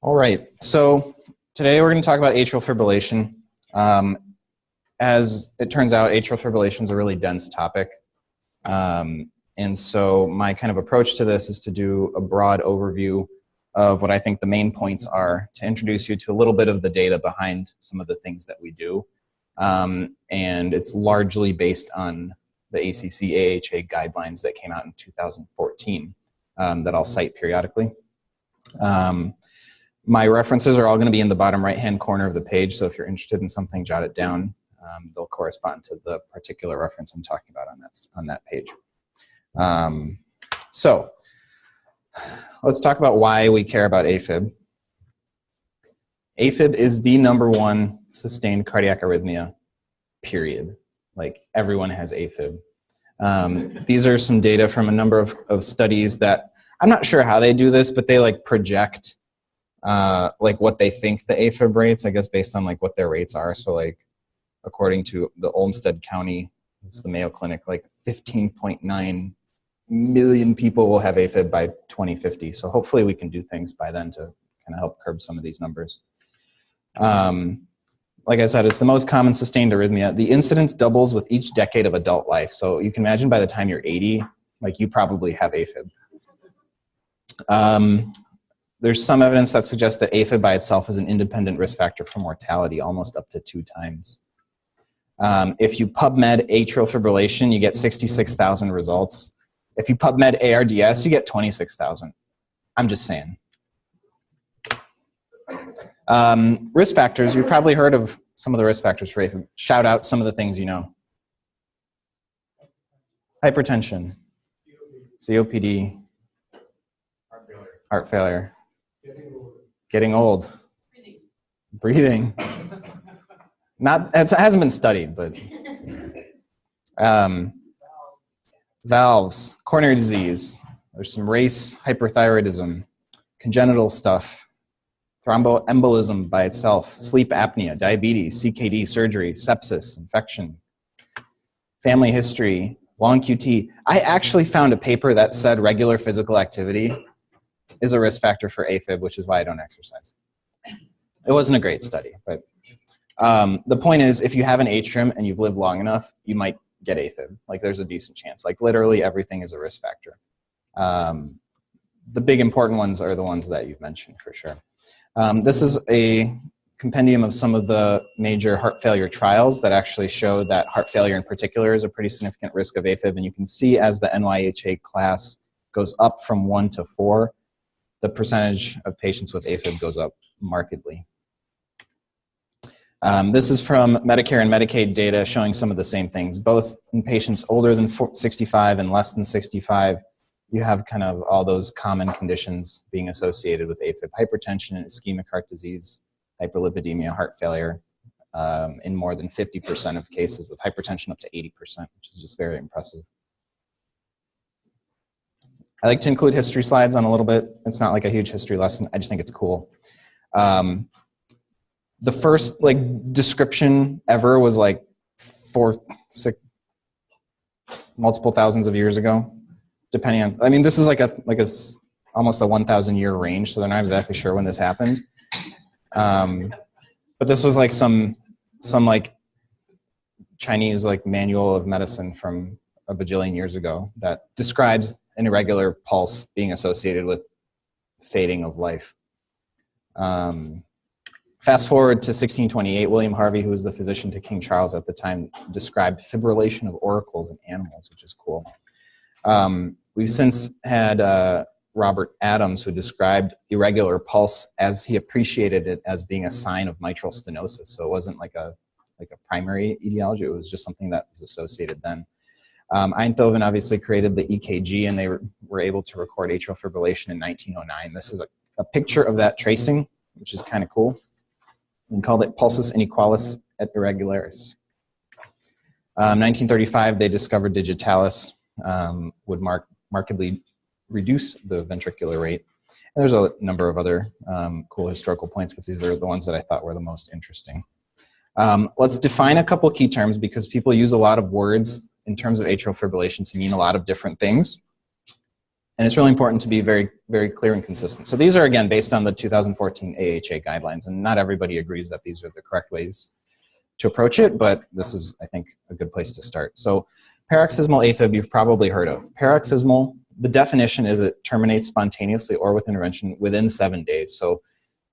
All right, so today we're going to talk about atrial fibrillation. As it turns out, atrial fibrillation is a really dense topic. And so my kind of approach to this is to do a broad overview of what I think the main points are, to introduce you to a little bit of the data behind some of the things that we do. And it's largely based on the ACC-AHA guidelines that came out in 2014 that I'll cite periodically. My references are all going to be in the bottom right-hand corner of the page, so if you're interested in something, jot it down. They'll correspond to the particular reference I'm talking about on that page. So let's talk about why we care about AFib. AFib is the #1 sustained cardiac arrhythmia, period. Like, everyone has AFib. These are some data from a number of studies that, I'm not sure how they do this, but they like project like what they think the AFib rates, I guess, based on like what their rates are. So like, according to the Olmsted County, it's the Mayo Clinic, like 15.9 million people will have AFib by 2050. So hopefully we can do things by then to kind of help curb some of these numbers. Like I said, it's the most common sustained arrhythmia. The incidence doubles with each decade of adult life. So you can imagine by the time you're 80, like you probably have AFib. There's some evidence that suggests that AFib by itself is an independent risk factor for mortality, almost up to 2 times. If you PubMed atrial fibrillation, you get 66,000 results. If you PubMed ARDS, you get 26,000. I'm just saying. Risk factors, you've probably heard of some of the risk factors for AFib. Shout out some of the things you know. Hypertension, COPD, heart failure, getting old, breathing. It hasn't been studied, but valves, coronary disease. There's some race hyperthyroidism, congenital stuff, thromboembolism by itself, sleep apnea, diabetes, CKD, surgery, sepsis, infection, family history, long QT. I actually found a paper that said regular physical activity is a risk factor for AFib, which is why I don't exercise. It wasn't a great study, but the point is, if you have an atrium and you've lived long enough, you might get AFib. Like, there's a decent chance. Like, literally everything is a risk factor. The big important ones are the ones that you've mentioned for sure. This is a compendium of some of the major heart failure trials that actually show that heart failure in particular is a pretty significant risk of AFib. And you can see as the NYHA class goes up from 1 to 4, the percentage of patients with AFib goes up markedly. This is from Medicare and Medicaid data showing some of the same things, both in patients older than 65 and less than 65. You have kind of all those common conditions being associated with AFib: hypertension, ischemic heart disease, hyperlipidemia, heart failure, in more than 50% of cases, with hypertension up to 80%, which is just very impressive. I like to include history slides on a little bit. It's not like a huge history lesson. I just think it's cool. The first description ever was like 6 multiple thousands of years ago, depending on. I mean, this is almost a 1,000-year range, so they're not exactly sure when this happened. But this was like some like Chinese manual of medicine from a bajillion years ago that describes an irregular pulse being associated with fading of life. Fast forward to 1628, William Harvey, who was the physician to King Charles at the time, described fibrillation of auricles in animals, which is cool. We've since had Robert Adams, who described irregular pulse as he appreciated it as being a sign of mitral stenosis. So it wasn't like a primary etiology, it was just something that was associated then. Einthoven obviously created the EKG, and they were able to record atrial fibrillation in 1909. This is a picture of that tracing, which is kind of cool. We called it pulsus inequalis et irregularis. 1935, they discovered digitalis would markedly reduce the ventricular rate. And there's a number of other cool historical points, but these are the ones that I thought were the most interesting. Let's define a couple key terms, because people use a lot of words in terms of atrial fibrillation to mean a lot of different things. And it's really important to be very, very clear and consistent. So these are, again, based on the 2014 AHA guidelines, and not everybody agrees that these are the correct ways to approach it, but this is, I think, a good place to start. So paroxysmal AFib you've probably heard of. Paroxysmal, the definition is it terminates spontaneously or with intervention within 7 days. So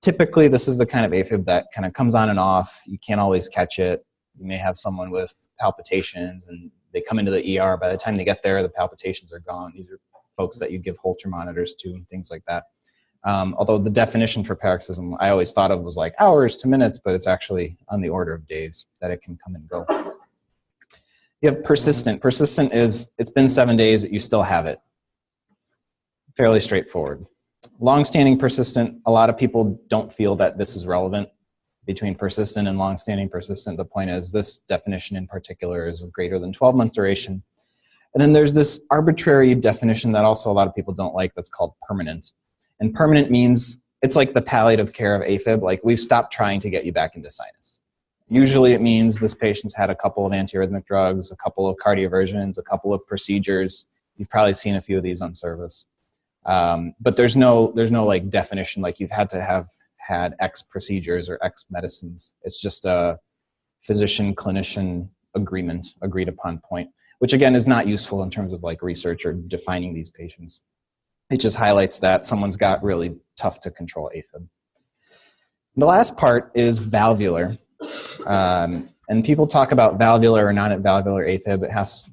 typically this is the kind of AFib that kind of comes on and off. You can't always catch it. You may have someone with palpitations and they come into the ER. By the time they get there, the palpitations are gone. These are folks that you give Holter monitors to and things like that. Although the definition for paroxysm I always thought of was like hours to minutes, but it's actually on the order of days that it can come and go. You have persistent. Persistent is it's been 7 days, you still have it. Fairly straightforward. Long-standing persistent, a lot of people don't feel that this is relevant between persistent and long-standing persistent. The point is this definition in particular is of greater than 12-month duration. And then there's this arbitrary definition that also a lot of people don't like that's called permanent. And permanent means it's like the palliative care of AFib, like we've stopped trying to get you back into sinus. Usually it means this patient's had a couple of antiarrhythmic drugs, a couple of cardioversions, a couple of procedures. You've probably seen a few of these on service. But there's no like definition like you've had to have had X procedures or X medicines. It's just a physician-clinician agreed upon point, which again is not useful in terms of like research or defining these patients. It just highlights that someone's got really tough to control AFib. The last part is valvular. And people talk about valvular or non-valvular AFib. It has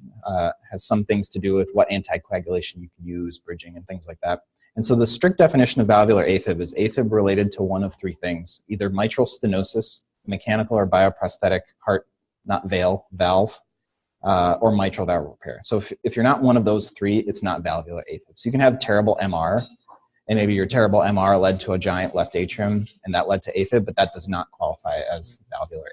some things to do with what anticoagulation you can use, bridging, and things like that. And so the strict definition of valvular AFib is AFib related to one of three things, either mitral stenosis, mechanical or bioprosthetic heart, not valve, or mitral valve repair. So if you're not one of those three, it's not valvular AFib. So you can have terrible MR, and maybe your terrible MR led to a giant left atrium, and that led to AFib, but that does not qualify as valvular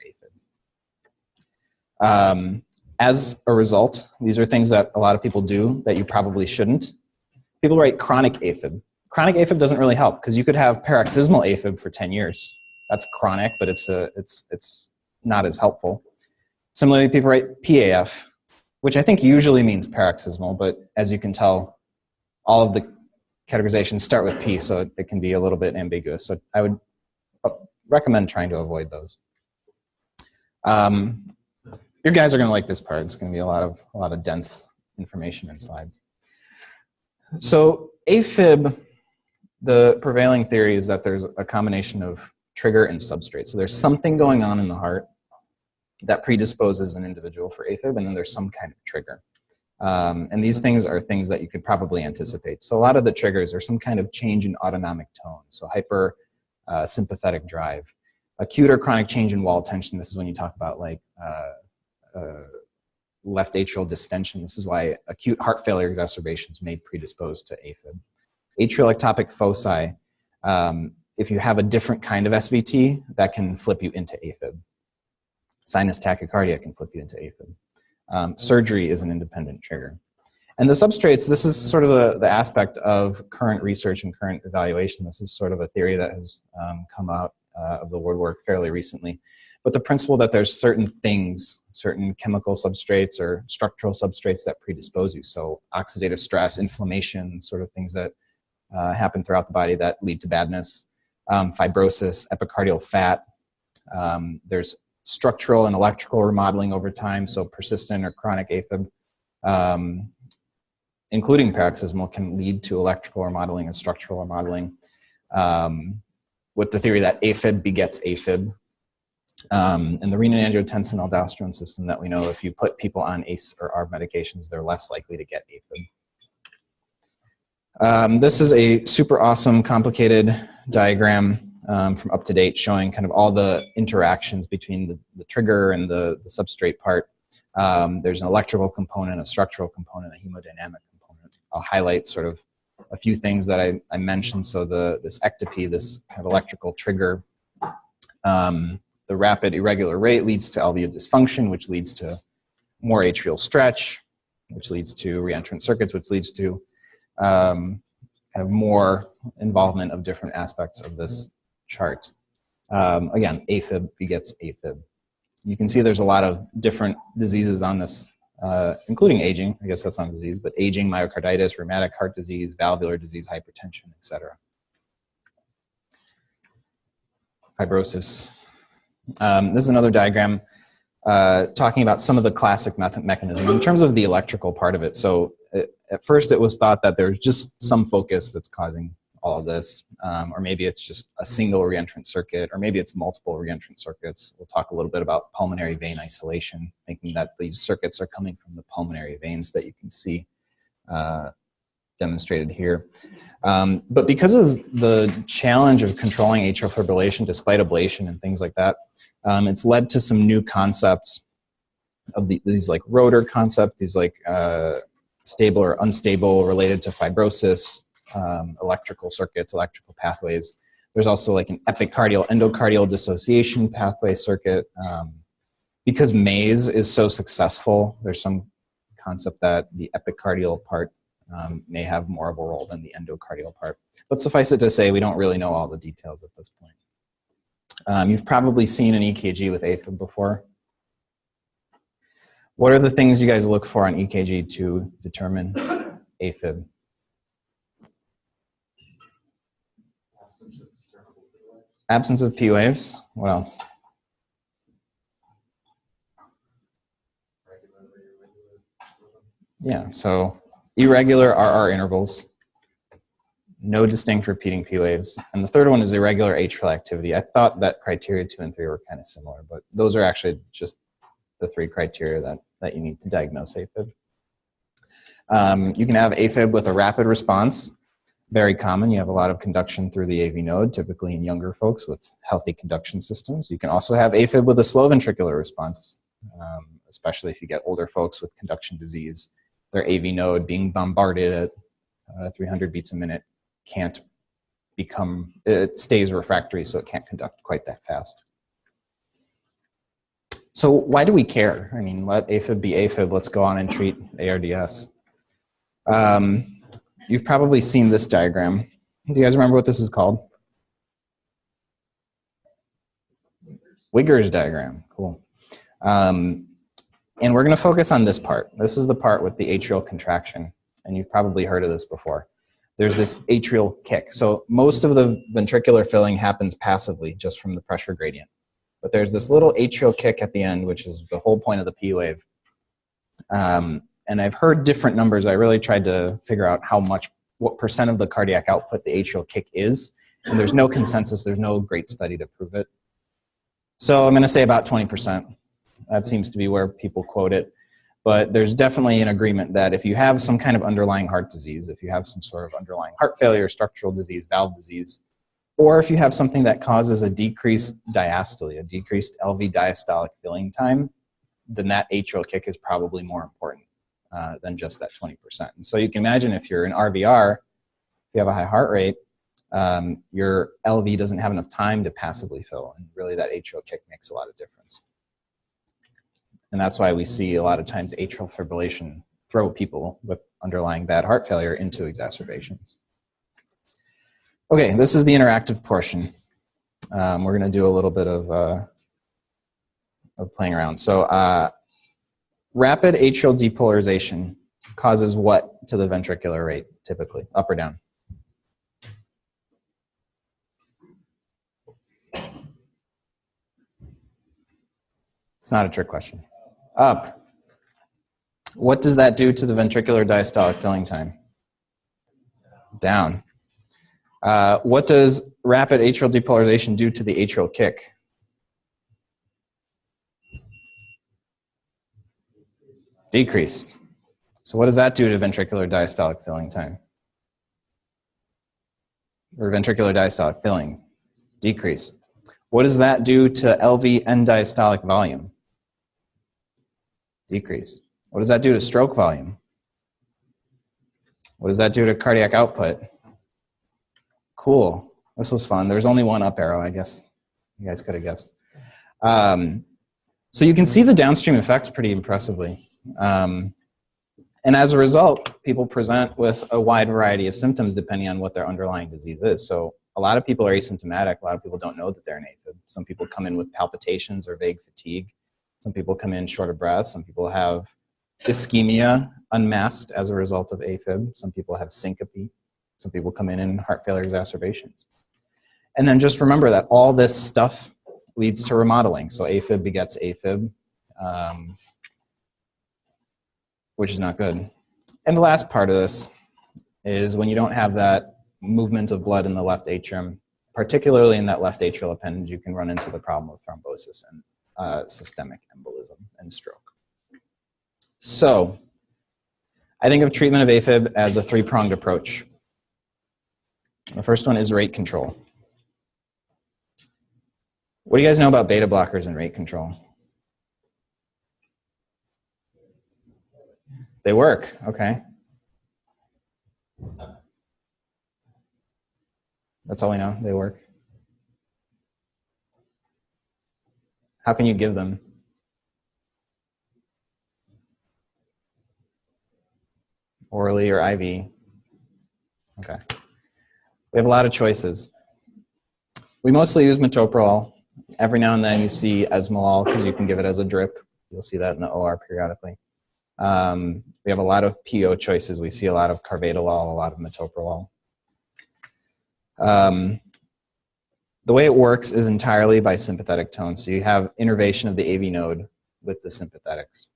AFib. As a result, these are things that a lot of people do that you probably shouldn't. People write chronic AFib. Chronic AFib doesn't really help because you could have paroxysmal AFib for 10 years. That's chronic, but it's not as helpful. Similarly, people write PAF, which I think usually means paroxysmal, but as you can tell, all of the categorizations start with P, so it can be a little bit ambiguous. So I would recommend trying to avoid those. Your guys are going to like this part. It's going to be a lot of dense information and slides. So AFib, the prevailing theory is that there's a combination of trigger and substrate. So there's something going on in the heart that predisposes an individual for AFib, and then there's some kind of trigger. And these things are things that you could probably anticipate. So a lot of the triggers are some kind of change in autonomic tone, so hyper sympathetic drive. Acute or chronic change in wall tension, this is when you talk about like left atrial distension. This is why acute heart failure exacerbations may predispose to AFib. Atrial ectopic foci, if you have a different kind of SVT, that can flip you into AFib. Sinus tachycardia can flip you into AFib. Surgery is an independent trigger. And the substrates, this is sort of the aspect of current research and current evaluation. This is sort of a theory that has come out of the woodwork fairly recently. But the principle that there's certain things, certain chemical substrates or structural substrates that predispose you. So oxidative stress, inflammation, sort of things that happen throughout the body that lead to badness, fibrosis, epicardial fat. There's structural and electrical remodeling over time, so persistent or chronic AFib, including paroxysmal, can lead to electrical remodeling and structural remodeling, with the theory that AFib begets AFib. And the renin-angiotensin-aldosterone system that we know, if you put people on ACE or ARB medications, they're less likely to get AFib. This is a super awesome, complicated diagram from UpToDate showing kind of all the interactions between the trigger and the substrate part. There's an electrical component, a structural component, a hemodynamic component. I'll highlight sort of a few things that I mentioned. So this ectopy, this kind of electrical trigger, the rapid irregular rate leads to LV dysfunction, which leads to more atrial stretch, which leads to reentrant circuits, which leads to kind of more involvement of different aspects of this chart. Again, AFib begets AFib. You can see there's a lot of different diseases on this including aging. I guess that's not a disease, but aging, myocarditis, rheumatic heart disease, valvular disease, hypertension, etc. Fibrosis. This is another diagram talking about some of the classic mechanisms in terms of the electrical part of it. So at first it was thought that there's just some focus that's causing all of this, or maybe it's just a single reentrant circuit, or maybe it's multiple reentrant circuits. We'll talk a little bit about pulmonary vein isolation, thinking that these circuits are coming from the pulmonary veins that you can see demonstrated here. But because of the challenge of controlling atrial fibrillation despite ablation and things like that, it's led to some new concepts of these like rotor concept, these like stable or unstable related to fibrosis, electrical circuits, electrical pathways. There's also like an epicardial endocardial dissociation pathway circuit. Because maze is so successful, there's some concept that the epicardial part may have more of a role than the endocardial part. But suffice it to say, we don't really know all the details at this point. You've probably seen an EKG with AFib before. What are the things you guys look for on EKG to determine AFib? Absence of P waves. What else? Yeah, so irregular RR intervals, no distinct repeating P waves, and the third one is irregular atrial activity. I thought that criteria 2 and 3 were kind of similar, but those are actually just the 3 criteria that you need to diagnose AFib. You can have AFib with a rapid response. Very common. You have a lot of conduction through the AV node, typically in younger folks with healthy conduction systems. You can also have AFib with a slow ventricular response, especially if you get older folks with conduction disease. Their AV node being bombarded at 300 beats a minute can't become, it stays refractory, so it can't conduct quite that fast. So why do we care? I mean, let AFib be AFib. Let's go on and treat ARDS. You've probably seen this diagram. Do you guys remember what this is called? Wigger's diagram. Cool. And we're going to focus on this part. This is the part with the atrial contraction. And you've probably heard of this before. There's this atrial kick. So most of the ventricular filling happens passively, just from the pressure gradient. But there's this little atrial kick at the end, which is the whole point of the P wave. And I've heard different numbers. I really tried to figure out what percent of the cardiac output the atrial kick is. And there's no consensus. There's no great study to prove it. So I'm going to say about 20%. That seems to be where people quote it. But there's definitely an agreement that if you have some kind of underlying heart disease, if you have some sort of underlying heart failure, structural disease, valve disease, or if you have something that causes a decreased diastole, a decreased LV diastolic filling time, then that atrial kick is probably more important than just that 20%. And so you can imagine if you're an RVR, if you have a high heart rate, your LV doesn't have enough time to passively fill, and really that atrial kick makes a lot of difference. And that's why we see a lot of times atrial fibrillation throw people with underlying bad heart failure into exacerbations. Okay, this is the interactive portion. We're going to do a little bit of playing around. So rapid atrial depolarization causes what to the ventricular rate, typically? Up or down? It's not a trick question. Up. What does that do to the ventricular diastolic filling time? Down. What does rapid atrial depolarization do to the atrial kick? Decreased. So what does that do to ventricular diastolic filling time? Or ventricular diastolic filling? Decreased. What does that do to LV end diastolic volume? Decrease. What does that do to stroke volume? What does that do to cardiac output? Cool. This was fun. There's only one up arrow, I guess. You guys could have guessed. So you can see the downstream effects pretty impressively. And as a result, people present with a wide variety of symptoms depending on what their underlying disease is. So a lot of people are asymptomatic. A lot of people don't know that they're an AFib. Some people come in with palpitations or vague fatigue. Some people come in short of breath. Some people have ischemia unmasked as a result of AFib. Some people have syncope. Some people come in heart failure exacerbations. And then just remember that all this stuff leads to remodeling. So AFib begets AFib, which is not good. And the last part of this is when you don't have that movement of blood in the left atrium, particularly in that left atrial appendage, you can run into the problem of thrombosis and systemic embolism and stroke. So I think of treatment of AFib as a three-pronged approach. The first one is rate control. What do you guys know about beta blockers and rate control? They work, okay. That's all we know, they work. How can you give them? Orally or IV? Okay. We have a lot of choices. We mostly use metoprolol. Every now and then you see esmolol because you can give it as a drip. You'll see that in the OR periodically. We have a lot of PO choices. We see a lot of carvedilol, a lot of metoprolol. The way it works is entirely by sympathetic tone. So you have innervation of the AV node with the sympathetics.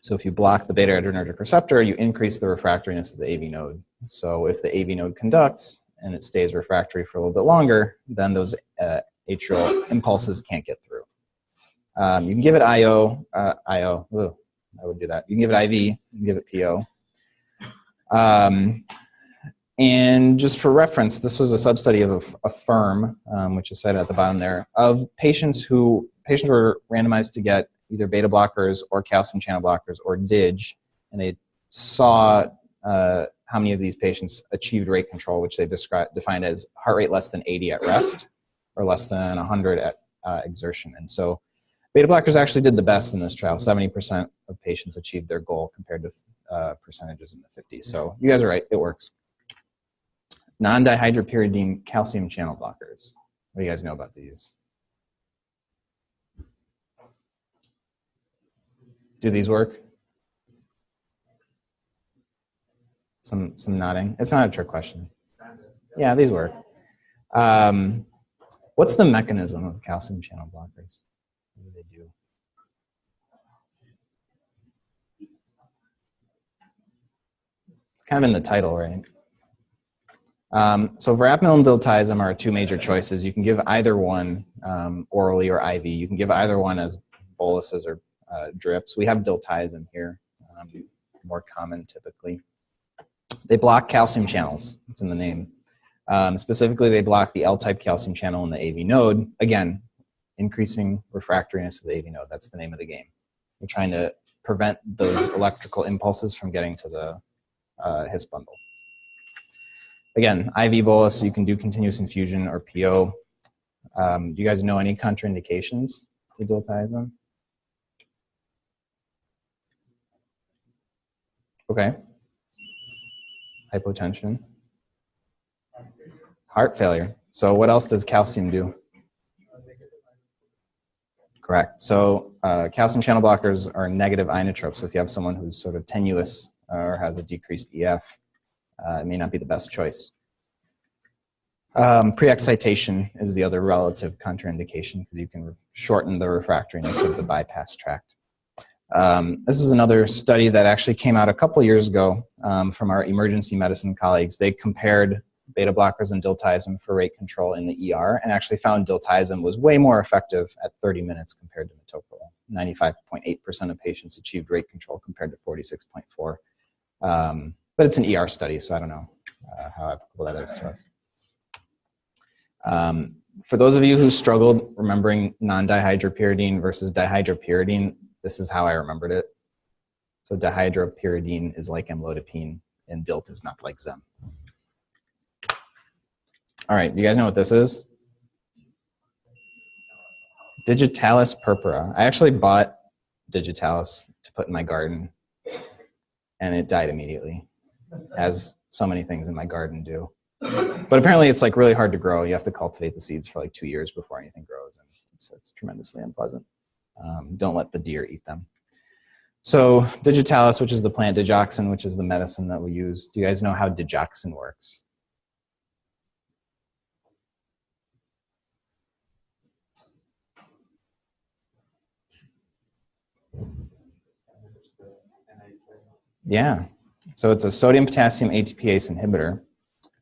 So if you block the beta adrenergic receptor, you increase the refractoriness of the AV node. So if the AV node conducts and it stays refractory for a little bit longer, then those atrial impulses can't get through. You can give it I would do that. You can give it IV, you can give it PO. And just for reference, this was a sub-study of a firm, which is cited at the bottom there, of patients were randomized to get either beta blockers or calcium channel blockers or DIG, and they saw how many of these patients achieved rate control, which they defined as heart rate less than 80 at rest or less than 100 at exertion. And so beta blockers actually did the best in this trial. 70% of patients achieved their goal compared to percentages in the 50s. So you guys are right, it works. Non-dihydropyridine calcium channel blockers. What do you guys know about these? Do these work? Some nodding. It's not a trick question. Yeah, these work. What's the mechanism of calcium channel blockers? What do they do? It's kind of in the title, right? So verapamil and diltiazem are two major choices. You can give either one orally or IV. You can give either one as boluses or drips. We have diltiazem here, more common typically. They block calcium channels. It's in the name. Specifically, they block the L-type calcium channel in the AV node. Again, increasing refractoriness of the AV node. That's the name of the game. We're trying to prevent those electrical impulses from getting to the His bundle. Again, IV bolus, you can do continuous infusion or PO. Do you guys know any contraindications to diltiazem? Okay. Hypotension. Heart failure. So what else does calcium do? Correct. So calcium channel blockers are negative inotropes. So if you have someone who's sort of tenuous or has a decreased EF, it may not be the best choice. Pre-excitation is the other relative contraindication because you can shorten the refractoriness of the bypass tract. This is another study that actually came out a couple years ago from our emergency medicine colleagues. They compared beta blockers and diltiazem for rate control in the ER and actually found diltiazem was way more effective at 30 minutes compared to metoprolol. 95.8% of patients achieved rate control compared to 46.4%. But it's an ER study, so I don't know how applicable that is to us. For those of you who struggled remembering non-dihydropyridine versus dihydropyridine, this is how I remembered it. So dihydropyridine is like amlodipine, and DILT is not like Zem. All right, you guys know what this is? Digitalis purpura. I actually bought Digitalis to put in my garden, and it died immediately, as so many things in my garden do. But apparently it's like really hard to grow. You have to cultivate the seeds for like 2 years before anything grows, and it's tremendously unpleasant. Don't let the deer eat them. So digitalis, which is the plant, digoxin, which is the medicine that we use. Do you guys know how digoxin works? Yeah, so it's a sodium potassium ATPase inhibitor.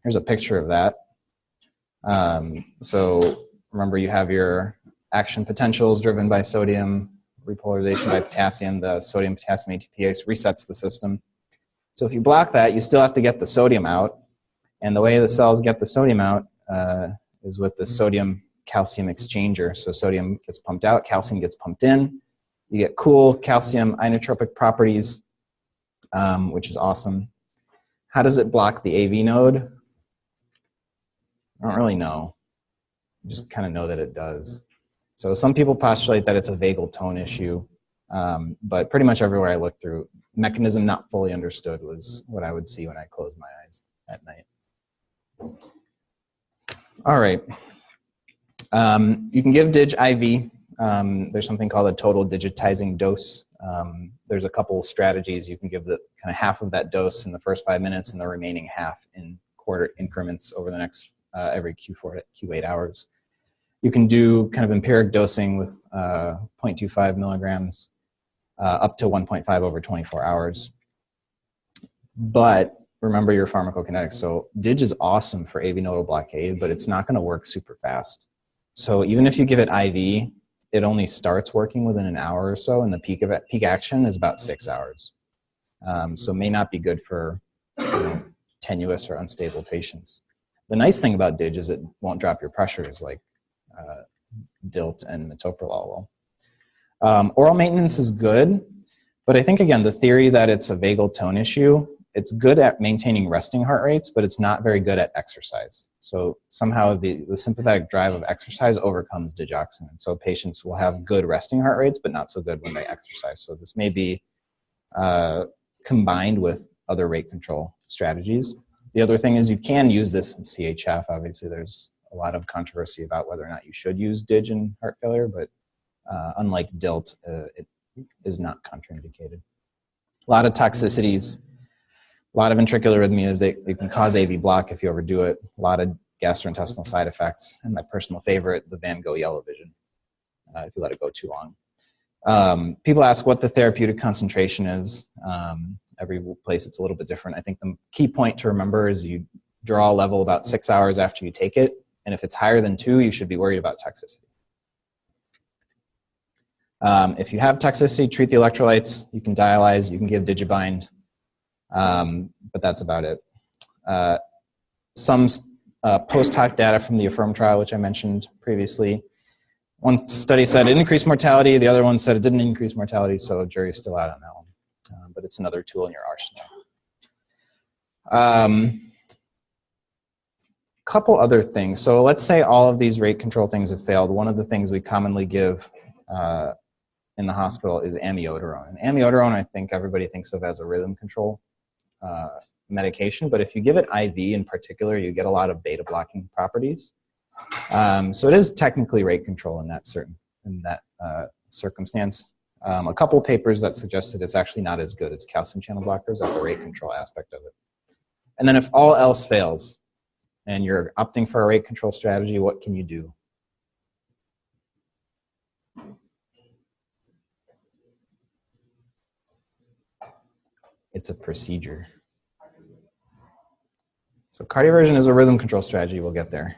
Here's a picture of that. So remember, you have your action potentials driven by sodium, repolarization by potassium. The sodium potassium ATPase resets the system. So if you block that, you still have to get the sodium out. And the way the cells get the sodium out is with the sodium calcium exchanger. So sodium gets pumped out, calcium gets pumped in. You get cool calcium inotropic properties, which is awesome. How does it block the AV node? I don't really know. I just kind of know that it does. So some people postulate that it's a vagal tone issue, but pretty much everywhere I looked through, mechanism not fully understood was what I would see when I closed my eyes at night. All right. You can give dig IV. There's something called a total digitizing dose. There's a couple strategies. You can give the kind of half of that dose in the first 5 minutes and the remaining half in quarter increments over the next every Q4 to Q8 hours. You can do kind of empiric dosing with 0.25 milligrams up to 1.5 over 24 hours. But remember your pharmacokinetics. So dig is awesome for AV nodal blockade, but it's not going to work super fast. So even if you give it IV, it only starts working within an hour or so, and the peak action is about 6 hours. So may not be good for tenuous or unstable patients. The nice thing about dig is it won't drop your pressures like DILT and metoprolol will. Oral maintenance is good, but I think, again, the theory that it's a vagal tone issue, it's good at maintaining resting heart rates, but it's not very good at exercise. So somehow the sympathetic drive of exercise overcomes digoxin. And so patients will have good resting heart rates, but not so good when they exercise. So this may be combined with other rate control strategies. The other thing is you can use this in CHF. Obviously, there's a lot of controversy about whether or not you should use dig in heart failure, but unlike DILT, it is not contraindicated. A lot of toxicities, a lot of ventricular arrhythmias. They can cause AV block if you overdo it. A lot of gastrointestinal side effects, and my personal favorite, the Van Gogh yellow vision, if you let it go too long. People ask what the therapeutic concentration is. Every place it's a little bit different. I think the key point to remember is you draw a level about 6 hours after you take it, and if it's higher than 2, you should be worried about toxicity. If you have toxicity, treat the electrolytes. You can dialyze, you can give digibind, but that's about it. Some post hoc data from the AFFIRM trial, which I mentioned previously. One study said it increased mortality, the other one said it didn't increase mortality, so jury's still out on that one. But it's another tool in your arsenal. Couple other things. So let's say all of these rate control things have failed. One of the things we commonly give in the hospital is amiodarone. And amiodarone, I think everybody thinks of as a rhythm control medication, but if you give it IV in particular, you get a lot of beta blocking properties. So it is technically rate control in that circumstance. A couple papers that suggested it's actually not as good as calcium channel blockers at the rate control aspect of it. And then if all else fails and you're opting for a rate control strategy, what can you do? It's a procedure. So cardioversion is a rhythm control strategy. We'll get there.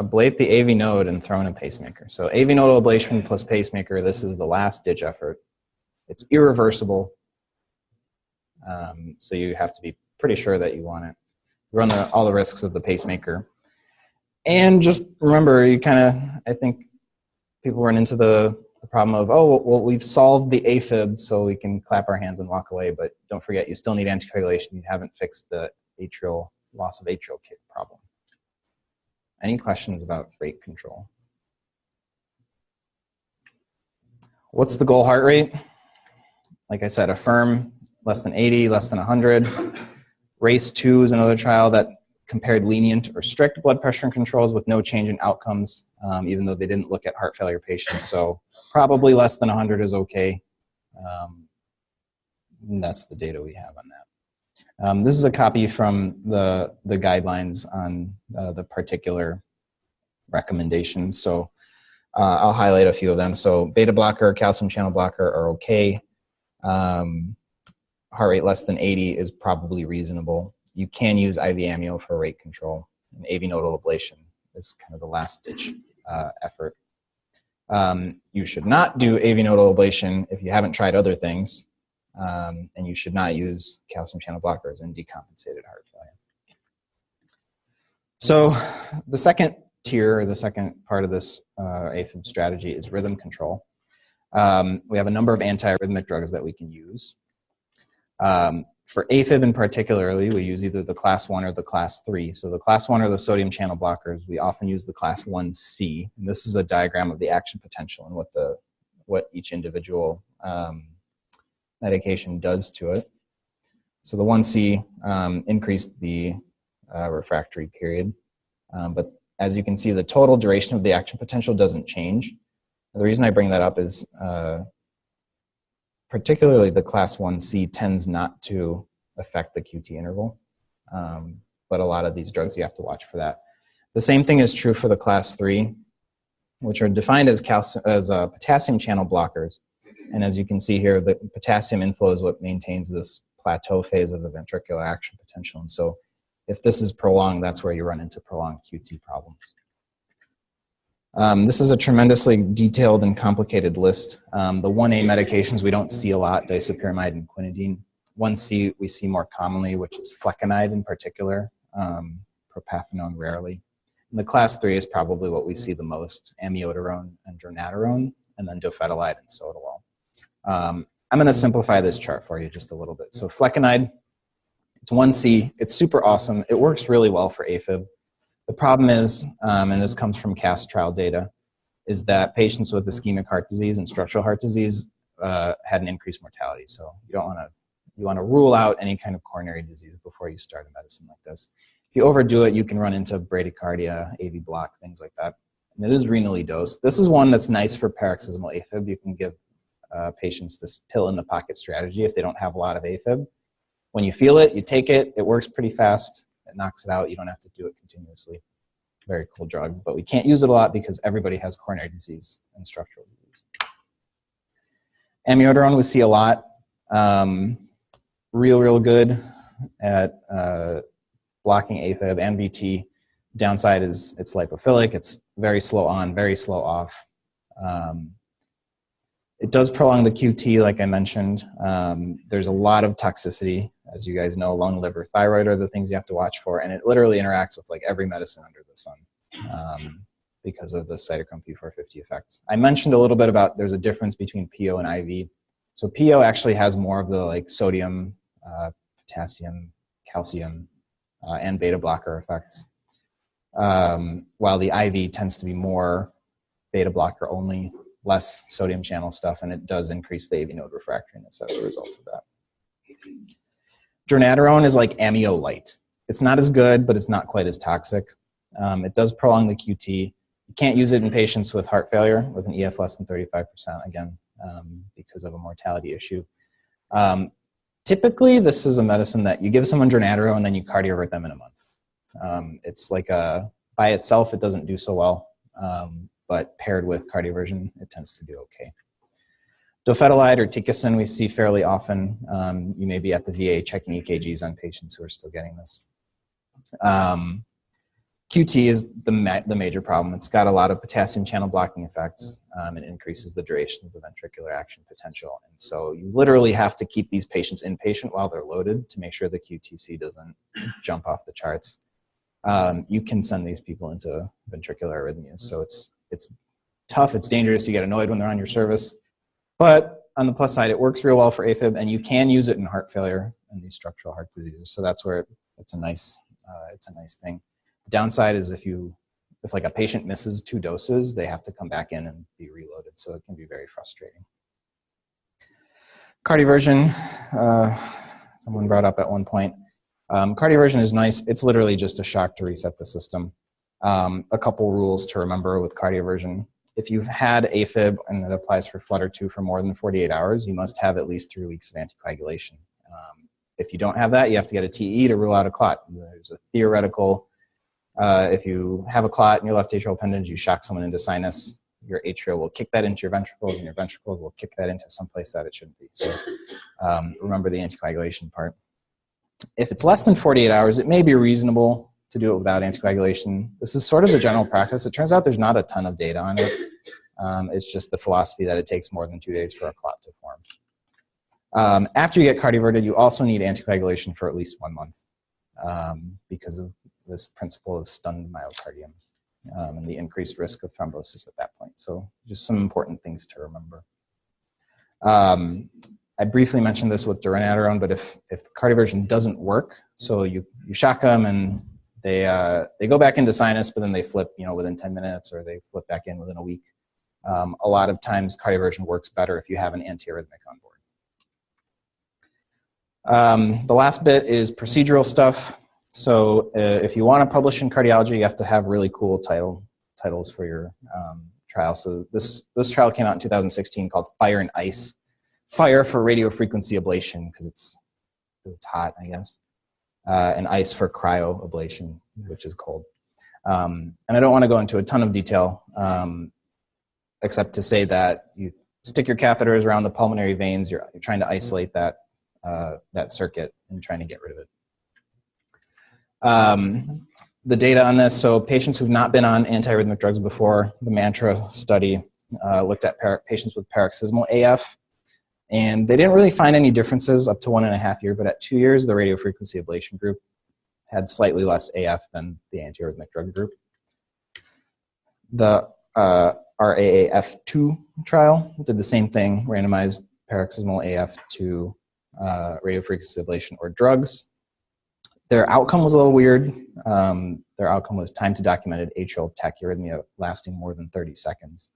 Ablate the AV node and throw in a pacemaker. So AV nodal ablation plus pacemaker, this is the last ditch effort. It's irreversible. So you have to be pretty sure that you want it. Run all the risks of the pacemaker. And just remember, I think people run into the problem of, oh, well, we've solved the AFib, so we can clap our hands and walk away, but don't forget, you still need anticoagulation. You haven't fixed the loss of atrial kick problem. Any questions about rate control? What's the goal heart rate? Like I said, AFFIRM, less than 80, less than 100. RACE 2 is another trial that compared lenient or strict blood pressure controls with no change in outcomes, even though they didn't look at heart failure patients. So probably less than 100 is okay. And that's the data we have on that. This is a copy from the guidelines on the particular recommendations. So I'll highlight a few of them. So beta blocker, calcium channel blocker are okay. Heart rate less than 80 is probably reasonable. You can use IV amnio for rate control. And AV nodal ablation is kind of the last ditch effort. You should not do AV nodal ablation if you haven't tried other things. And you should not use calcium channel blockers in decompensated heart failure. So the second tier, or the second part of this AFib strategy is rhythm control. We have a number of antiarrhythmic drugs that we can use. For AFib in particularly, we use either the class 1 or the class 3. So the class 1 are the sodium channel blockers. We often use the class 1C. And this is a diagram of the action potential and what each individual medication does to it. So the 1C increased the refractory period. But as you can see, the total duration of the action potential doesn't change. The reason I bring that up is particularly the class 1C tends not to affect the QT interval. But a lot of these drugs, you have to watch for that. The same thing is true for the class 3, which are defined as potassium channel blockers. And as you can see here, the potassium inflow is what maintains this plateau phase of the ventricular action potential. And so if this is prolonged, that's where you run into prolonged QT problems. This is a tremendously detailed and complicated list. The 1A medications we don't see a lot, disopyramide and quinidine. 1C we see more commonly, which is flecainide in particular, propafenone rarely. And the class 3 is probably what we see the most, amiodarone and dronedarone, and then dofetilide and sotalol. I'm going to simplify this chart for you just a little bit. So flecainide, it's 1C. It's super awesome. It works really well for AFib. The problem is, and this comes from CAST trial data, is that patients with ischemic heart disease and structural heart disease had an increased mortality. So you want to rule out any kind of coronary disease before you start a medicine like this. If you overdo it, you can run into bradycardia, AV block, things like that. And it is renally dosed. This is one that's nice for paroxysmal AFib. You can give patients this pill in the pocket strategy if they don't have a lot of AFib. When you feel it, you take it. It works pretty fast. It knocks it out. You don't have to do it continuously. Very cool drug, but we can't use it a lot because everybody has coronary disease and structural disease. Amiodarone we see a lot. Real good at blocking AFib and VT. Downside is it's lipophilic. It's very slow on, very slow off. It does prolong the QT, like I mentioned. There's a lot of toxicity. As you guys know, lung, liver, thyroid are the things you have to watch for, and it literally interacts with like every medicine under the sun because of the cytochrome P450 effects. I mentioned a little bit about there's a difference between PO and IV. So PO actually has more of the like sodium, potassium, calcium, and beta blocker effects, while the IV tends to be more beta blocker only, less sodium channel stuff, and it does increase the AV node refractoriness as a result of that. Dronedarone is like amio light. It's not as good, but it's not quite as toxic. It does prolong the QT. You can't use it in patients with heart failure with an EF less than 35%, again, because of a mortality issue. Typically, this is a medicine that you give someone dronedarone and then you cardiovert them in a month. It's like by itself, it doesn't do so well, but paired with cardioversion, it tends to do okay. Dofetilide or Ticasin we see fairly often. You may be at the VA checking EKGs on patients who are still getting this. QT is the major problem. It's got a lot of potassium channel blocking effects. It increases the duration of the ventricular action potential. And so you literally have to keep these patients inpatient while they're loaded to make sure the QTC doesn't jump off the charts. You can send these people into ventricular arrhythmias. So it's tough, it's dangerous, you get annoyed when they're on your service. But on the plus side, it works real well for AFib, and you can use it in heart failure and these structural heart diseases. So that's where it's a nice thing. The downside is if like a patient misses 2 doses, they have to come back in and be reloaded. So it can be very frustrating. Cardioversion, someone brought up at one point. Cardioversion is nice. It's literally just a shock to reset the system. A couple rules to remember with cardioversion. If you've had AFib, and it applies for Flutter 2 for more than 48 hours, you must have at least 3 weeks of anticoagulation. If you don't have that, you have to get a TE to rule out a clot. There's a theoretical, if you have a clot in your left atrial appendage, you shock someone into sinus, your atrial will kick that into your ventricles, and your ventricles will kick that into someplace that it shouldn't be. So remember the anticoagulation part. If it's less than 48 hours, it may be reasonable to do it without anticoagulation. This is sort of the general practice. It turns out there's not a ton of data on it. It's just the philosophy that it takes more than 2 days for a clot to form. After you get cardioverted, you also need anticoagulation for at least 1 month because of this principle of stunned myocardium and the increased risk of thrombosis at that point. So just some important things to remember. I briefly mentioned this with dronedarone, but if the cardioversion doesn't work, so you shock them and they go back into sinus, but then they flip, within 10 minutes, or they flip back in within a week. A lot of times cardioversion works better if you have an antiarrhythmic on board. The last bit is procedural stuff. So if you want to publish in cardiology, you have to have really cool titles for your trial. So this trial came out in 2016 called Fire and Ice. Fire for radiofrequency ablation, because it's hot, I guess. And ice for cryoablation, which is cold. And I don't want to go into a ton of detail, except to say that you stick your catheters around the pulmonary veins. You're trying to isolate that circuit and trying to get rid of it. The data on this, so patients who've not been on antiarrhythmic drugs before, the MANTRA study looked at patients with paroxysmal AF, and they didn't really find any differences up to 1.5 years, but at 2 years, the radiofrequency ablation group had slightly less AF than the antiarrhythmic drug group. The RAAF2 trial did the same thing, randomized paroxysmal AF to radiofrequency ablation or drugs. Their outcome was a little weird. Their outcome was time to documented atrial tachyarrhythmia lasting more than 30 seconds.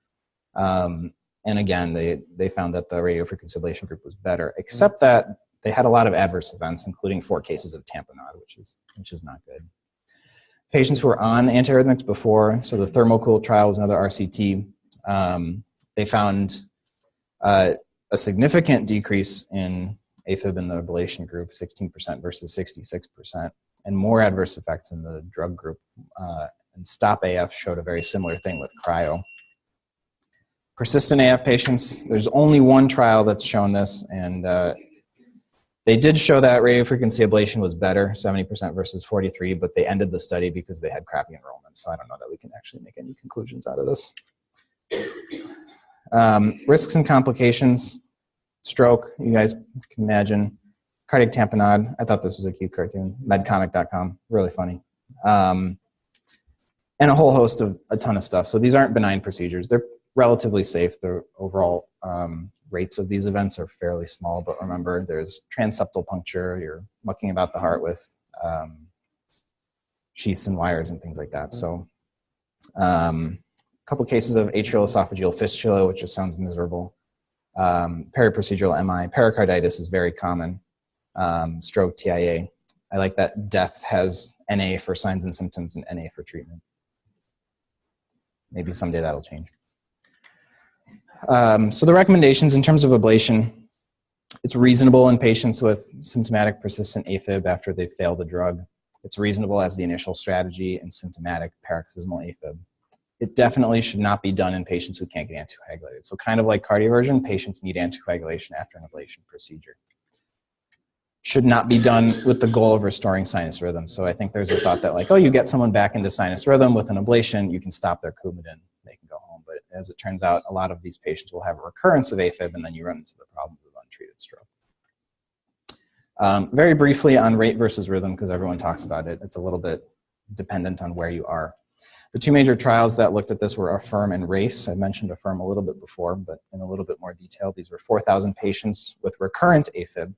And again, they found that the radiofrequency ablation group was better, except that they had a lot of adverse events, including 4 cases of tamponade, which is not good. Patients who were on antiarrhythmics before, so the Thermocool trial was another RCT, they found a significant decrease in AFib in the ablation group, 16% versus 66%, and more adverse effects in the drug group. And STOP AF showed a very similar thing with cryo. Persistent AF patients, there's only one trial that's shown this, and they did show that radiofrequency ablation was better, 70% versus 43, but they ended the study because they had crappy enrollment, so I don't know that we can actually make any conclusions out of this. Risks and complications, stroke, you guys can imagine. Cardiac tamponade, I thought this was a cute cartoon. Medcomic.com, really funny. And a whole host of a ton of stuff. So these aren't benign procedures. They're relatively safe. The overall rates of these events are fairly small, but remember there's transeptal puncture. You're mucking about the heart with sheaths and wires and things like that. So a couple cases of atrial esophageal fistula, which just sounds miserable. Periprocedural MI, pericarditis is very common. Stroke, TIA. I like that death has NA for signs and symptoms and NA for treatment. Maybe someday that'll change. So the recommendations in terms of ablation, it's reasonable in patients with symptomatic persistent AFib after they've failed a drug. It's reasonable as the initial strategy in symptomatic paroxysmal AFib. It definitely should not be done in patients who can't get anticoagulated. So kind of like cardioversion, patients need anticoagulation after an ablation procedure. Should not be done with the goal of restoring sinus rhythm. So I think there's a thought that like, oh, you get someone back into sinus rhythm with an ablation, you can stop their Coumadin, they can go home. But as it turns out, a lot of these patients will have a recurrence of AFib, and then you run into the problems of untreated stroke. Very briefly on rate versus rhythm, because everyone talks about it. It's a little bit dependent on where you are. The 2 major trials that looked at this were AFFIRM and RACE. I mentioned AFFIRM a little bit before, but in a little bit more detail. These were 4,000 patients with recurrent AFib,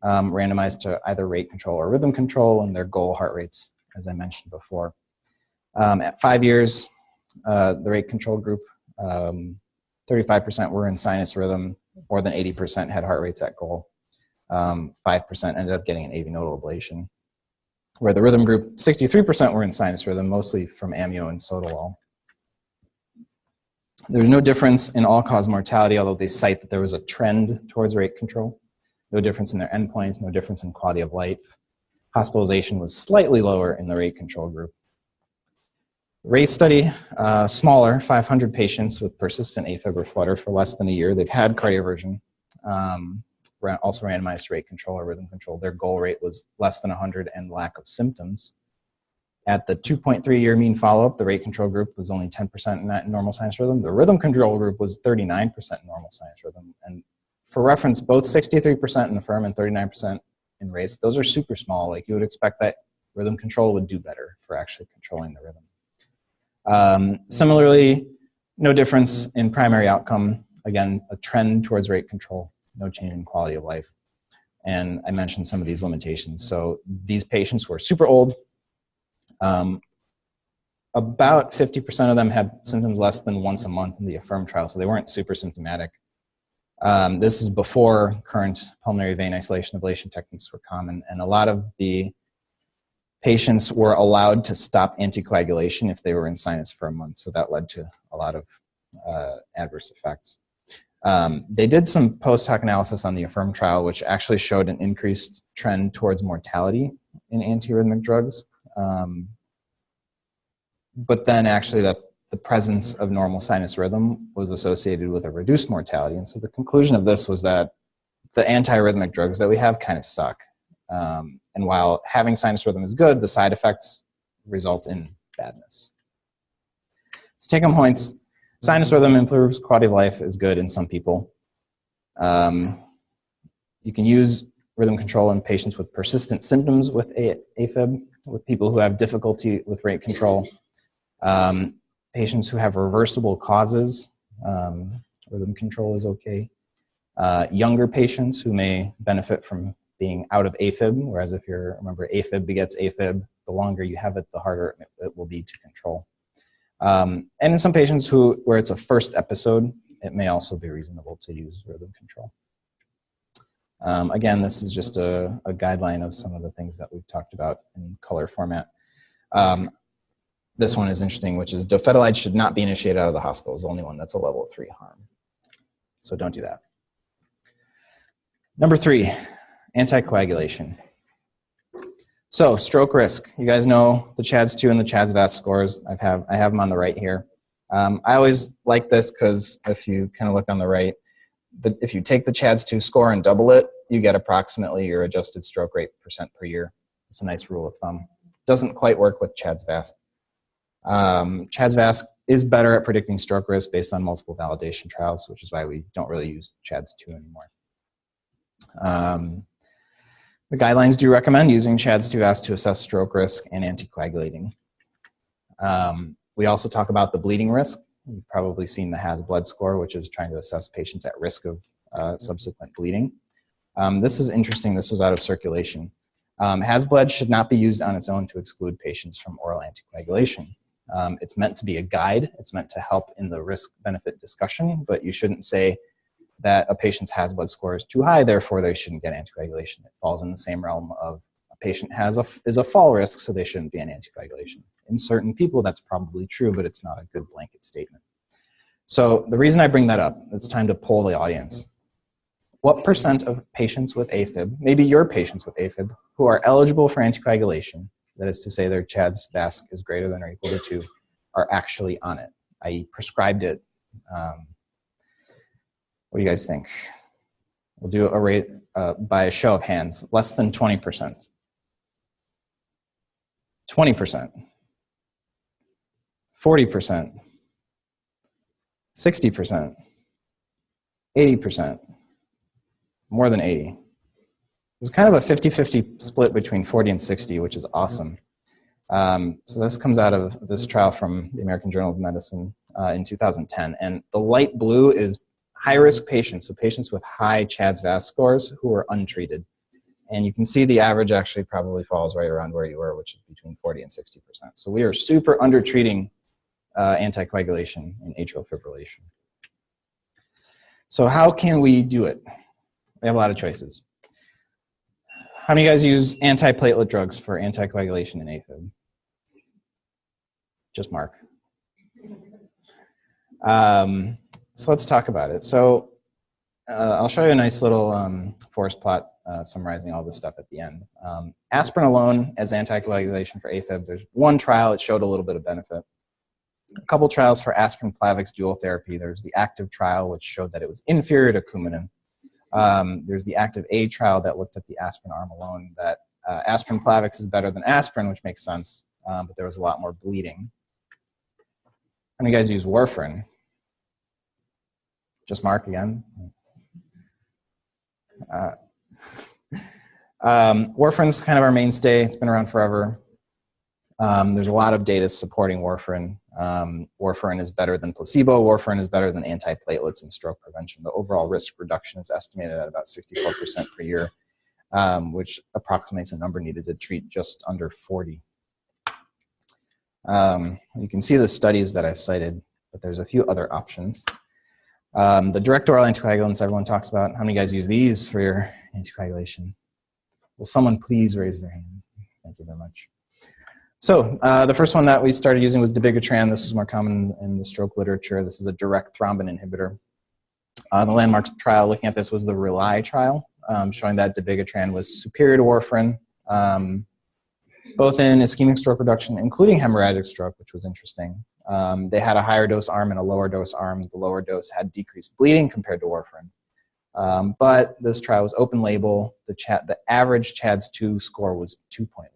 randomized to either rate control or rhythm control, and their goal heart rates, as I mentioned before. At 5 years, the rate control group, 35% were in sinus rhythm, more than 80% had heart rates at goal. 5% ended up getting an AV nodal ablation. where the rhythm group, 63% were in sinus rhythm, mostly from amio and sotalol. There's no difference in all-cause mortality, although they cite that there was a trend towards rate control. No difference in their endpoints, no difference in quality of life. Hospitalization was slightly lower in the rate control group. RACE study, smaller, 500 patients with persistent AFib or flutter for less than a year. They've had cardioversion, also randomized to rate control or rhythm control. Their goal rate was less than 100 and lack of symptoms. At the 2.3-year mean follow-up, the rate control group was only 10% in normal sinus rhythm. The rhythm control group was 39% in normal sinus rhythm. And for reference, both 63% in the firm and 39% in RACE, those are super small. Like you would expect that rhythm control would do better for actually controlling the rhythm. Similarly, no difference in primary outcome. Again, a trend towards rate control, no change in quality of life. And I mentioned some of these limitations. So these patients were super old. About 50% of them had symptoms less than once a month in the AFFIRM trial, so they weren't super symptomatic. This is before current pulmonary vein isolation ablation techniques were common, and a lot of the patients were allowed to stop anticoagulation if they were in sinus for a month, so that led to a lot of adverse effects. They did some post-hoc analysis on the AFFIRM trial, which actually showed an increased trend towards mortality in antiarrhythmic drugs. But then actually that the presence of normal sinus rhythm was associated with a reduced mortality. And so the conclusion of this was that the antiarrhythmic drugs that we have kind of suck. And while having sinus rhythm is good, the side effects result in badness. So take-home points. Sinus rhythm improves quality of life is good in some people. You can use rhythm control in patients with persistent symptoms with AFib, with people who have difficulty with rate control. Patients who have reversible causes, rhythm control is okay. Younger patients who may benefit from being out of AFib, whereas if you're, remember, AFib begets AFib, the longer you have it, the harder it will be to control. And in some patients where it's a first episode, it may also be reasonable to use rhythm control. Again, this is just a guideline of some of the things that we've talked about in color format. This one is interesting, which is dofetilide should not be initiated out of the hospital. It's the only one that's a level 3 harm. So don't do that. Number 3, anticoagulation. So stroke risk. You guys know the CHADS-2 and the CHADS-VASc scores. I have them on the right here. I always like this because if you kind of look on the right, if you take the CHADS-2 score and double it, you get approximately your adjusted stroke rate % per year. It's a nice rule of thumb. Doesn't quite work with CHADS-VASc. CHADS-VASc is better at predicting stroke risk based on multiple validation trials, which is why we don't really use CHADS-2 anymore. The guidelines do recommend using CHADS-2 to assess stroke risk and anticoagulating. We also talk about the bleeding risk. You've probably seen the HAS blood score, which is trying to assess patients at risk of subsequent bleeding. This is interesting. This was out of circulation. HAS blood should not be used on its own to exclude patients from oral anticoagulation. It's meant to be a guide. It's meant to help in the risk-benefit discussion, but you shouldn't say that a patient's HAS blood score is too high, therefore they shouldn't get anticoagulation. It falls in the same realm of a patient is a fall risk, so they shouldn't be on anticoagulation. In certain people, that's probably true, but it's not a good blanket statement. So the reason I bring that up, it's time to poll the audience. What % of patients with AFib, maybe your patients with AFib, who are eligible for anticoagulation, that is to say their CHADS-VASc is greater than or equal to 2, are actually on it, i.e. prescribed it? What do you guys think? We'll do a rate by a show of hands, less than 20%. 20%. 40%. 60%. 80%. More than 80. There's kind of a 50-50 split between 40 and 60, which is awesome. So this comes out of this trial from the American Journal of Medicine in 2010. And the light blue is high-risk patients, so patients with high CHADS-VASc scores who are untreated. And you can see the average actually probably falls right around where you were, which is between 40 and 60%. So we are super under-treating anticoagulation in atrial fibrillation. So how can we do it? We have a lot of choices. How many of you guys use antiplatelet drugs for anticoagulation in AFib? Just Mark. So let's talk about it. So I'll show you a nice little forest plot summarizing all this stuff at the end. Aspirin alone as anticoagulation for AFib, there's one trial that showed a little bit of benefit. A couple trials for aspirin Plavix dual therapy. There's the active trial, which showed that it was inferior to Coumadin. There's the active A trial that looked at the aspirin arm alone, that aspirin Plavix is better than aspirin, which makes sense, but there was a lot more bleeding. How many guys use warfarin? Just Mark again. Warfarin's kind of our mainstay. It's been around forever. There's a lot of data supporting warfarin. Warfarin is better than placebo. Warfarin is better than antiplatelets in stroke prevention. The overall risk reduction is estimated at about 64% per year, which approximates a number needed to treat just under 40. You can see the studies that I've cited, but there's a few other options. The direct oral anticoagulants everyone talks about. How many guys use these for your anticoagulation? Will someone please raise their hand? Thank you very much. So the first one that we started using was dabigatran. This is more common in the stroke literature. This is a direct thrombin inhibitor. The landmark trial looking at this was the RELY trial, showing that dabigatran was superior to warfarin, both in ischemic stroke reduction, including hemorrhagic stroke, which was interesting. They had a higher dose arm and a lower dose arm. The lower dose had decreased bleeding compared to warfarin. But this trial was open label. The average CHADS-2 score was 2.1.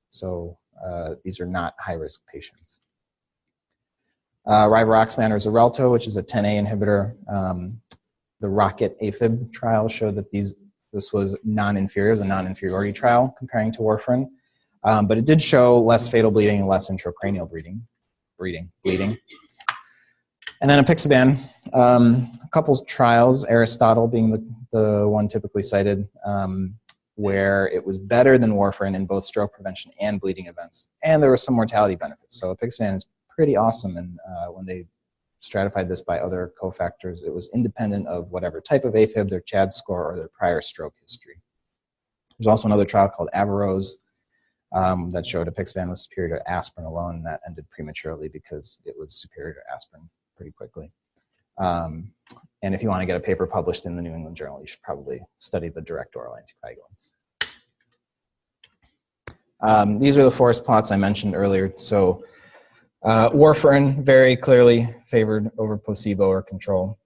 So these are not high-risk patients. Rivaroxaban or Xarelto, which is a 10A inhibitor. The ROCKET AFib trial showed that this was non-inferior. It was a non-inferiority trial comparing to warfarin. But it did show less fatal bleeding and less intracranial bleeding. And then apixaban, a couple trials, Aristotle being the one typically cited, where it was better than warfarin in both stroke prevention and bleeding events. And there were some mortality benefits. So apixaban is pretty awesome. And when they stratified this by other cofactors, it was independent of whatever type of AFib, their CHADS score, or their prior stroke history. There's also another trial called Averroes that showed apixaban was superior to aspirin alone, and that ended prematurely because it was superior to aspirin pretty quickly. And if you want to get a paper published in the New England Journal, you should probably study the direct oral anticoagulants. These are the forest plots I mentioned earlier. So warfarin very clearly favored over placebo or control.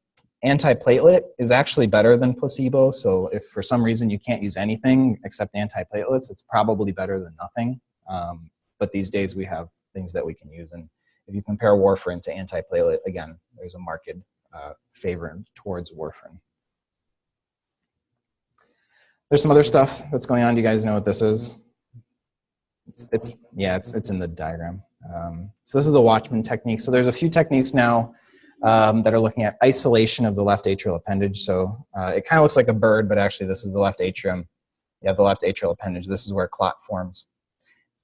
Antiplatelet is actually better than placebo. So if for some reason you can't use anything except antiplatelets, it's probably better than nothing. But these days we have things that we can use. And if you compare warfarin to antiplatelet, again, there's a marked favor towards warfarin. There's some other stuff that's going on. Do you guys know what this is? It's in the diagram. So this is the Watchman technique. So there's a few techniques now that are looking at isolation of the left atrial appendage. So it kind of looks like a bird, but actually this is the left atrium. You have the left atrial appendage. This is where clot forms.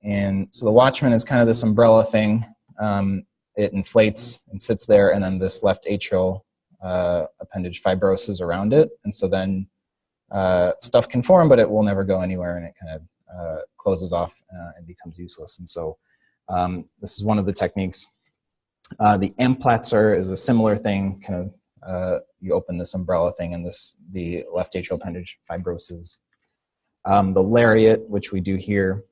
And so the Watchman is kind of this umbrella thing. It inflates and sits there, and then this left atrial appendage fibroses around it. And so then stuff can form, but it will never go anywhere, and it kind of closes off and becomes useless. And so this is one of the techniques. The Amplatzer is a similar thing. Kind of you open this umbrella thing, and the left atrial appendage fibroses. The Lariat, which we do here,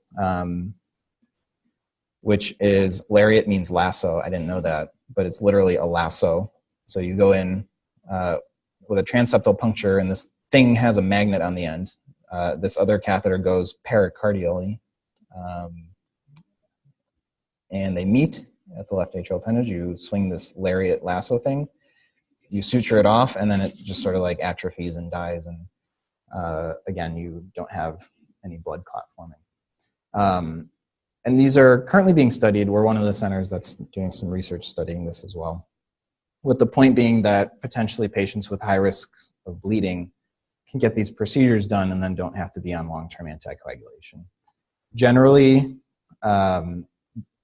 which is, lariat means lasso. I didn't know that, but it's literally a lasso. So you go in with a transeptal puncture, and this thing has a magnet on the end. This other catheter goes pericardially, and they meet at the left atrial appendage. You swing this lariat lasso thing, you suture it off, and then it just sort of like atrophies and dies. And again, you don't have any blood clot forming. And these are currently being studied. We're one of the centers that's doing some research studying this as well, with the point being that potentially patients with high risks of bleeding can get these procedures done and then don't have to be on long-term anticoagulation. Generally,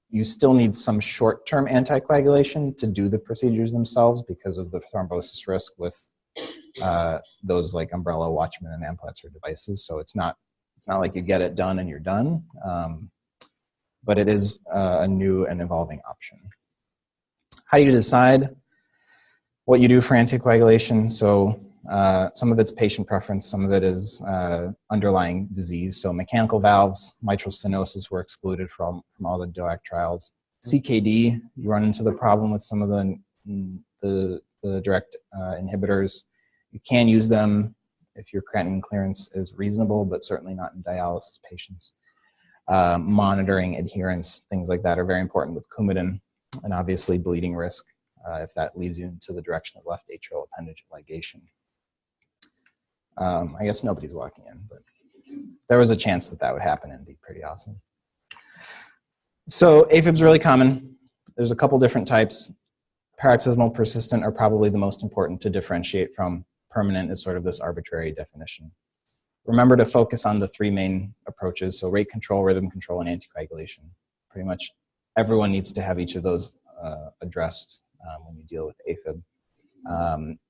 you still need some short-term anticoagulation to do the procedures themselves because of the thrombosis risk with those like umbrella, Watchman, and Amplatzer devices. So it's not It's not like you get it done and you're done, but it is a new and evolving option. How do you decide what you do for anticoagulation? So some of it's patient preference, some of it is underlying disease. So mechanical valves, mitral stenosis were excluded from all the DOAC trials. CKD, you run into the problem with some of the direct inhibitors. You can use them if your creatinine clearance is reasonable, but certainly not in dialysis patients. Monitoring adherence, things like that are very important with Coumadin, and obviously bleeding risk if that leads you into the direction of left atrial appendage ligation. I guess nobody's walking in, but there was a chance that that would happen and be pretty awesome. So AFib's really common. There's a couple different types. Paroxysmal persistent are probably the most important to differentiate from. Permanent is sort of this arbitrary definition. Remember to focus on the three main approaches, so rate control, rhythm control, and anticoagulation. Pretty much everyone needs to have each of those addressed when you deal with AFib.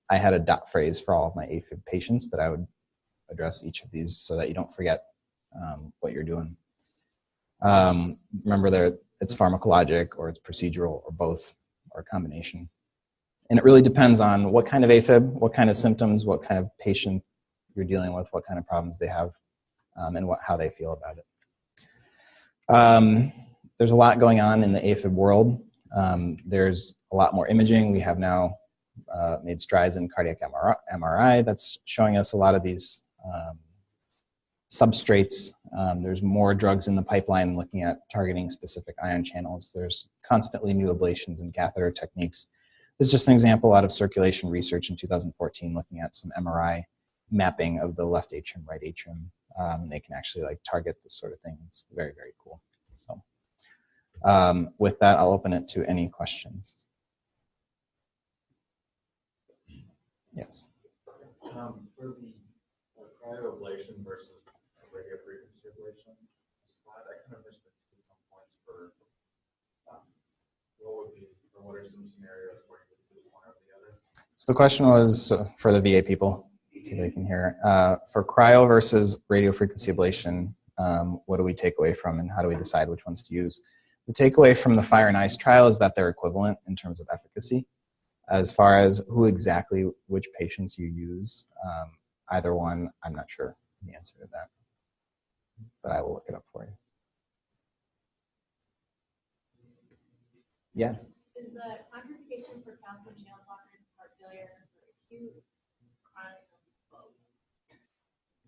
I had a dot phrase for all of my AFib patients that I would address each of these so that you don't forget what you're doing. Remember it's pharmacologic or it's procedural or both or a combination. And it really depends on what kind of AFib, what kind of symptoms, what kind of patient you're dealing with, what kind of problems they have, and how they feel about it. There's a lot going on in the AFib world. There's a lot more imaging. We have now made strides in cardiac MRI that's showing us a lot of these substrates. There's more drugs in the pipeline looking at targeting specific ion channels. There's constantly new ablations and catheter techniques. This is just an example out of circulation research in 2014 looking at some MRI mapping of the left atrium, right atrium. They can actually like target this sort of thing. It's very, very cool. So with that, I'll open it to any questions. Yes. For the cryoablation versus radiofrequency ablation slide, I kind of missed the 2 points for what would be, or what are some scenarios where you would do one or the other? So the question was for the VA people, so they can hear. For cryo versus radiofrequency ablation, what do we take away from and how do we decide which ones to use? The takeaway from the FIRE and ICE trial is that they're equivalent in terms of efficacy. As far as which patients you use, either one, I'm not sure the answer to that, but I will look it up for you. Yes? Is the contraindication for calcium channel blockers in heart failure for acute, chronic, or both?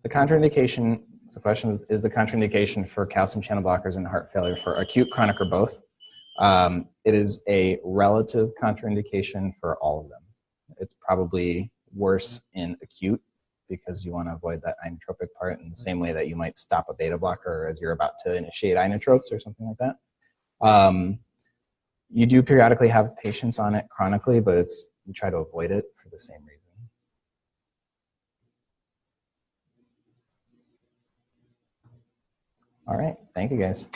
The contraindication, the question is the contraindication for calcium channel blockers in heart failure for acute, chronic, or both? It is a relative contraindication for all of them. It's probably worse in acute because you want to avoid that inotropic part in the same way that you might stop a beta blocker as you're about to initiate inotropes or something like that. You do periodically have patients on it chronically, but you try to avoid it for the same reason. All right, thank you guys.